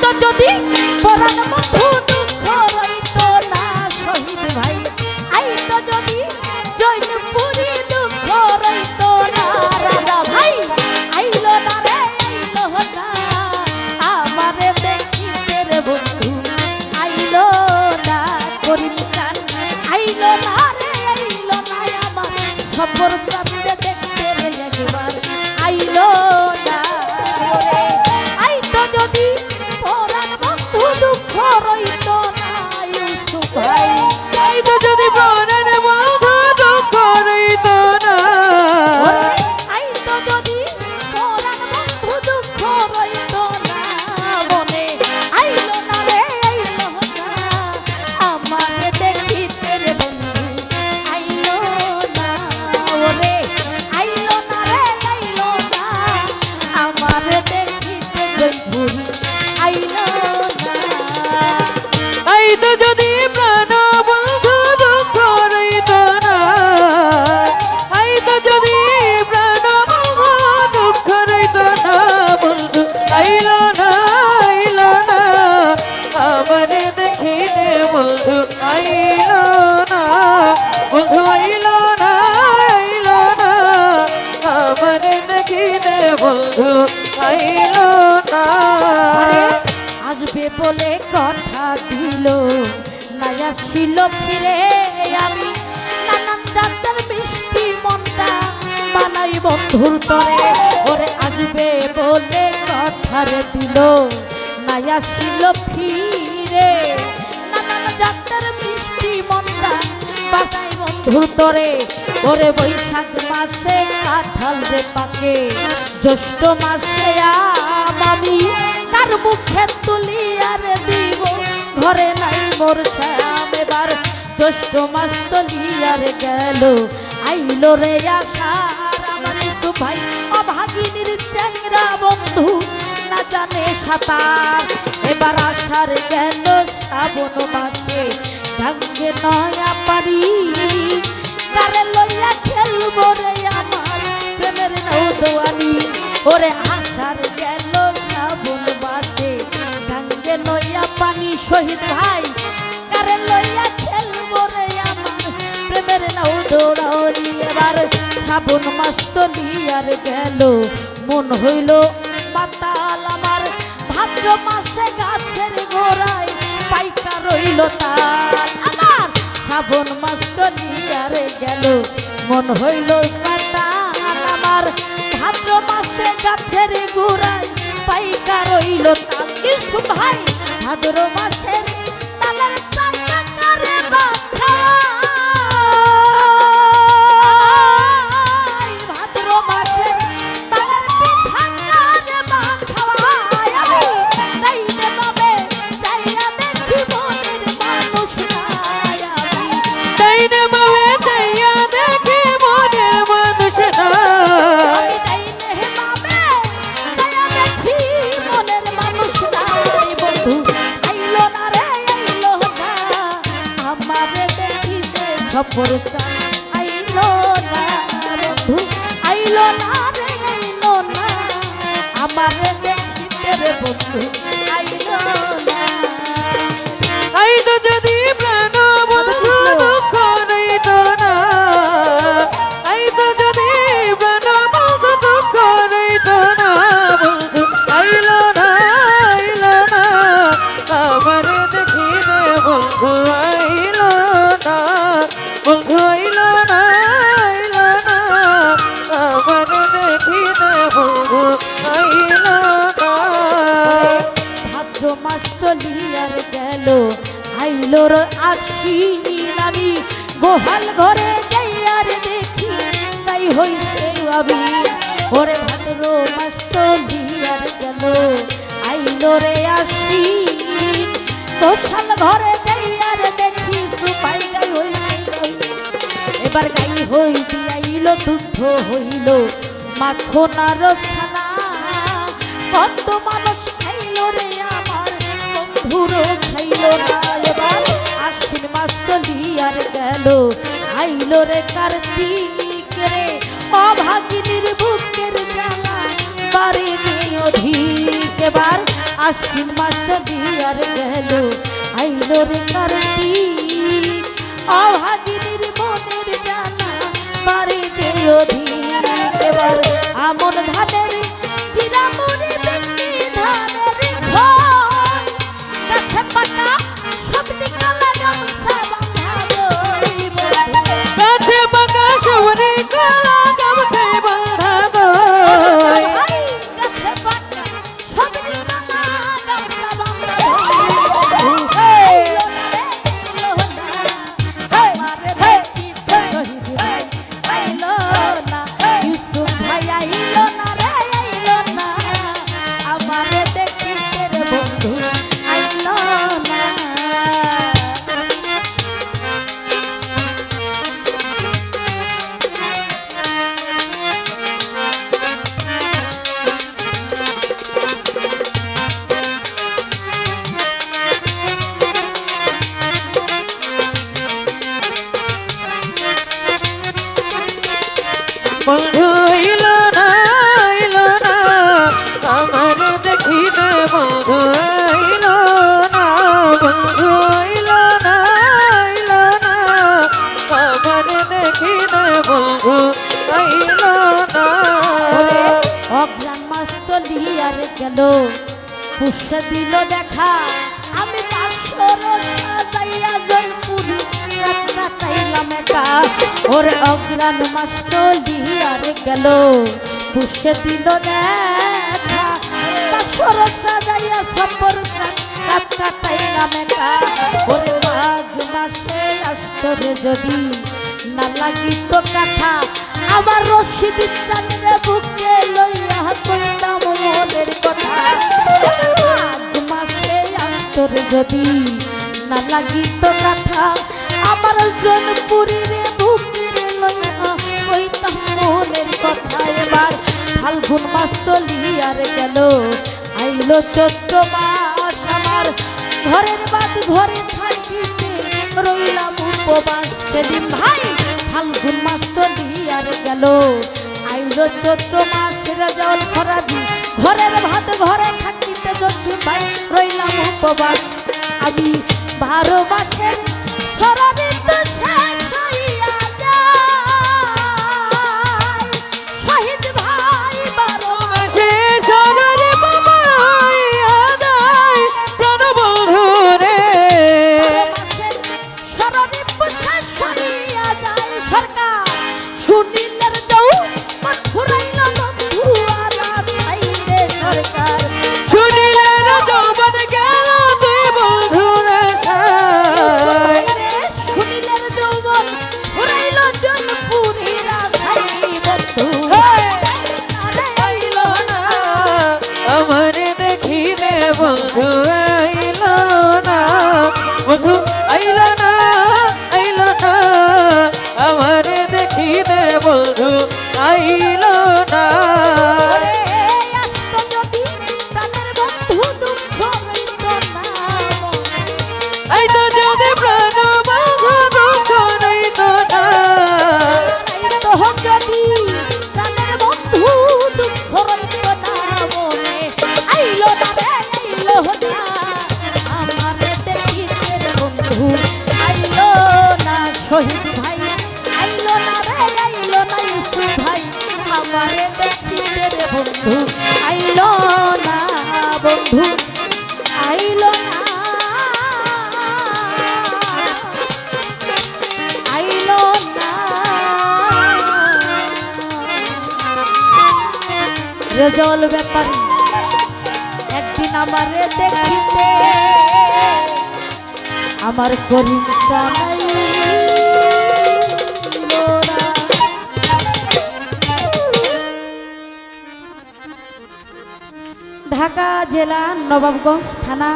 তো যদি পরাণ বন্ধু দুঃখ রইতো না শহীদ ভাই, আই তো যদি জৈনপুরি দুঃখ রইতো না রাজা ভাই, আইলো না রে আইলো না আমারে দেখিতে রে বন্ধু, আইলো না করিম চান, আইলো না রে আইলো না আমার সফর সামনে দেখতে রে একবার, আইলো না রে। আই তো যদি পরাণ বন্ধু দুঃখ রইতো না ইউসুফ ভাই, আই তো যদি পরাণ বন্ধু দুঃখ রইতো না, আই তো যদি পরাণ বন্ধু দুঃখ রইতো না মনে, আইলো না রে আইলো না আমারে দেখিতে রে বন্ধু, আইলো না ওরে, আইলো না রে আইলো না আমারে দেখিতে জয়পুরি, আইলো না। আই তো যদি প্রাণ বন্ধু দুঃখ রইতো না, আই তো যদি প্রাণ বন্ধু দুঃখ রইতো না, বন্ধু আইলো না আমারে দেখিতে, বন্ধু আইলো না, বন্ধু আইলো না আমারে দেখিতে, বন্ধু আইলো না। আসবে বলে কথা দিল না আসিল ফিরে, আমি নানান জাতের মিষ্টি মনটা বানাই বন্ধুর তরে, ওরে আসবে বলে কথা রে দিল না আসিল ফিরে, নানান জাতের মিষ্টি মনটা বানাই বন্ধুর তরে, ওরে বৈশাখ মাসে কাঁঠাল রে পাকে, জ্যৈষ্ঠ মাসে আম আমি কার মুখে তুলিয়া রে দিব, ঘরে নাই মোর শ্যাম এবার, জ্যৈষ্ঠ মাস তুলিয়া রে গেল, আইলো রে আষাঢ় আমার ইউসুফ ভাই, অভাগিনীর চ্যাংরা বন্ধু না জানে সাঁতার, এবার আষাঢ় গেল শ্রাবণ মাসে ঢাঙ্গে নয়া পারি, তারে লইয়া খেলবো রে আমার প্রেমের নৌদোয়ানি, ওরে আষাঢ় গেল শ্রাবণ মাসে ঢাঙ্গে নয়া পানি, শহীদ ভাই কারে লইয়া খেলবো রে আমার প্রেমের নৌদোয়ানি, এবার শ্রাবণ মাস চলিয়ার গেল, মন হইল মাতাল আমার, ভাদ্র মাসে গাছের গোড়ায় পাইকা রইল তার, আমার শ্রাবণ মাস চলিয়ার গেল, মন হইল মাতাল আমার, ভাদ্র মাসে গাছের গোড়ায় পাইকা রইল তাল, ইউসুফ ভাই ভাদ্র মাসের তালের টাকা কারে বাঁচায়, ভাদ্র মাসের তালের পিঠা কারে বাঁচায়, আমি তাইনে বাবে চাইয়া দেখি মনের মানুষ নাই, আমি তাইনে বাবে চাইয়া দেখি মনের মানুষ নাই, তাইনে বাবে চাইয়া দেখি মনের মানুষ নাই, বন্ধু আইলো না রে আইলো না আমারে দেখিতে সফর চাই, আইলো না বন্ধু আইলো না রে আইলো না আমারে দেখিতে রে বন্ধু, আইলো না। আই তো যদি প্রাণ বন্ধু দুঃখ রইতো না, আই তো যদি প্রাণ বন্ধু দুঃখ রইতো না, বন্ধু আইলো না আমারে দেখিতে, বন্ধু আইলো না, বন্ধু আইলো না আমারে দেখিতে, বন্ধু আইলো না। ভাদ্র মাস চলিয়ার গেল, আইলো র আশ্বিন আমি গোহাল ঘরে যাইয়ার দেখি, তাই হইছে আমি, ওরে ভাদ্র মাস চলিয়ার গেল, আইলো রে আশ্বিন, গোশাল ঘরে যাইয়ার দেখি সুপাই গাই হইছে, এবার গাই হইতে আইল দুধ হইল মাখন আর ছানা, কত মানুষ খাইল রে আমার বন্ধুরও খাইল না, এবার আশ্বিন মাস চলিয়ার গেল, আইল রে কার্তিক রে, অভাগিনীর বুকের জ্বালা বাড়ি অধিক, এবার আশ্বিন মাস দিয়ার গেল আইলো রে কারতি অভাগিনীর মনের জানা পারে যে অধীর এবার আমন ধানের জিরা মরে বিক্রি ধানের ঘর গাছে পাতা সবজি কালা গামছা বাঁধা দইব গাছে পাকা সবরে কালা গামছে বাঁধা দই গাছে পাতা সবজি কালা গামছা বাঁধা দইব বন্ধু এলো না আমার দেখিতে বন্ধু এলো না বন্ধু এলো না আমার দেখিতে বন্ধু এলো না অগ্রাণ মাস চলিয়ার গেল পুষে দিল দেখা আমি পাঁচশোর সাজাইয়া জয়পুর কাটাইলাম একা ওরে অগ্রাণ মাস চলিয়ার গেল পুষে দিল দেখা পাঁচশোর সাজাইয়া সপর কাটাইলাম একা ওরে মাঘ মাসে আসতরে যদি না লাগিত কাঠা আমার রশিদ চাঁদের বুকে লইয়া কইতাম মনের কথা মাঘ মাসে আসতরে যদি না লাগিত কাঠা আমার জনপুরীর বুকে লইয়া কইতাম মনের কথা এবার ফাল্গুন মাস চলিয়ার গেল আইলো চৈত্র মাস আমার ঘরের বাদ ঘরে থাকিতে রইলাম উপবাস সেদিন ভাই ফাল্গুন মাস চলিয়ার গেল আইলো চৈত্র মাস রেজাউল ফরাজি ঘরের ভাত ঘরে থাকিতে জসিম ভাই রইলাম উপবাস আমি 12 মাসের শরণিত শেষ হইয়া যায় শহীদ ভাই 12 মাসে সদরে বাবা হইয়া যায় প্রাণ বন্ধু রে মাসের শরণিত শেষ হইয়া যায় সরকার সুনীলের যাও ফুরাইল বন্ধু আর আসাইলে সরকার শুনিলে না যৌবন গেল তুই বন্ধু রে সাই সুনীলের যৌবন ফুরাইল জনপুরীর আসাই বন্ধু আইলো না আমার দেখিতে বন্ধু আইলো না বন্ধু আইলো না আমার দেখিতে বন্ধু আইলো না আসতো যদি প্রাণের বন্ধু দুঃখ হইত না এই তো যদি প্রাণ বন্ধু দুঃখ রইতো না তো হোক যদি প্রাণের বন্ধু দুঃখ রইত না মনে আইলো না রে আইলো না আমার দেখিতে বন্ধু আইলো না শহীদ ভাই আইলো না রে আইলো না ইউসুফ ভাই আমার দেখিতে বন্ধু আইলো না বন্ধু আইলো না আইলো না রেজাউল ব্যাপারী একদিন আমারে দেখিতে আমার করিম চাই ঢাকা জেলা নবাবগঞ্জ থানা